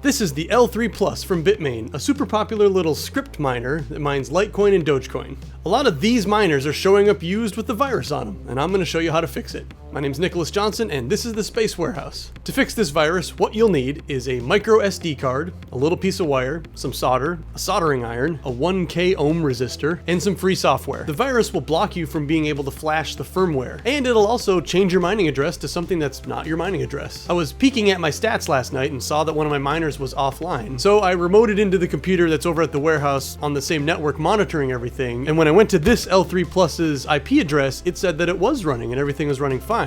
This is the L3 Plus from Bitmain, a super popular little scrypt miner that mines Litecoin and Dogecoin. A lot of these miners are showing up used with the virus on them, and I'm going to show you how to fix it. My name's Nicholas Johnson, and this is the Space Warehouse. To fix this virus, what you'll need is a MicroSD card, a little piece of wire, some solder, a soldering iron, a 1K ohm resistor, and some free software. The virus will block you from being able to flash the firmware, and it'll also change your mining address to something that's not your mining address. I was peeking at my stats last night and saw that one of my miners was offline, so I remoted into the computer that's over at the warehouse on the same network monitoring everything, and when I went to this L3 Plus's IP address, it said that it was running and everything was running fine.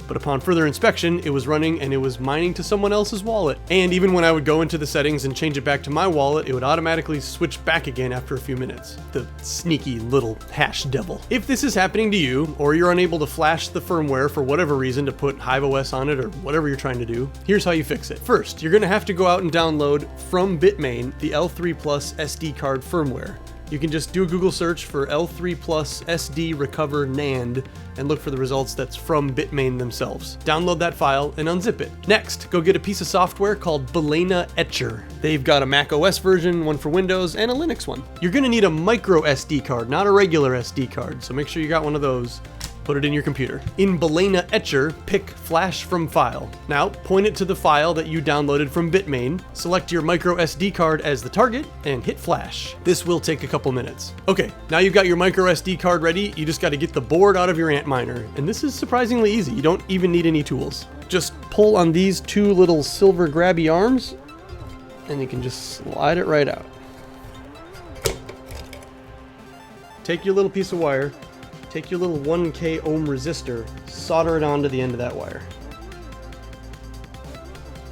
But upon further inspection, it was running and it was mining to someone else's wallet. And even when I would go into the settings and change it back to my wallet, it would automatically switch back again after a few minutes. The sneaky little hash devil. If this is happening to you, or you're unable to flash the firmware for whatever reason to put HiveOS on it or whatever you're trying to do, here's how you fix it. First, you're gonna have to go out and download from Bitmain the L3 Plus SD card firmware. You can just do a Google search for L3 Plus SD Recover NAND and look for the results that's from Bitmain themselves. Download that file and unzip it. Next, go get a piece of software called Balena Etcher. They've got a Mac OS version, one for Windows, and a Linux one. You're gonna need a micro SD card, not a regular SD card, so make sure you got one of those. Put it in your computer. In Balena Etcher, pick Flash from File. Now, point it to the file that you downloaded from Bitmain, select your micro SD card as the target, and hit Flash. This will take a couple minutes. Okay, now you've got your micro SD card ready, you just gotta get the board out of your Antminer, and this is surprisingly easy. You don't even need any tools. Just pull on these two little silver grabby arms, and you can just slide it right out. Take your little piece of wire, take your little 1K ohm resistor, solder it onto the end of that wire.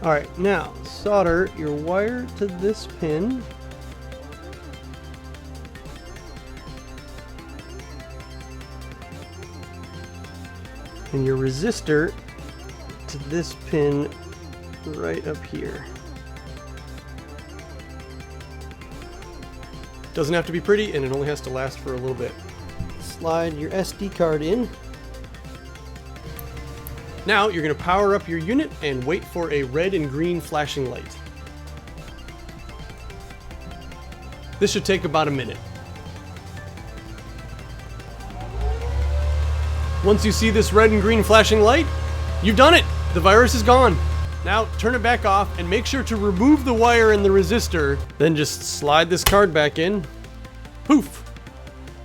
Alright, now solder your wire to this pin. And your resistor to this pin right up here. Doesn't have to be pretty, and it only has to last for a little bit. Slide your SD card in. Now you're going to power up your unit and wait for a red and green flashing light. This should take about a minute. Once you see this red and green flashing light, you've done it! The virus is gone. Now turn it back off and make sure to remove the wire and the resistor, then just slide this card back in. Poof!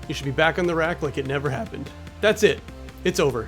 You should be back on the rack like it never happened. That's it. It's over.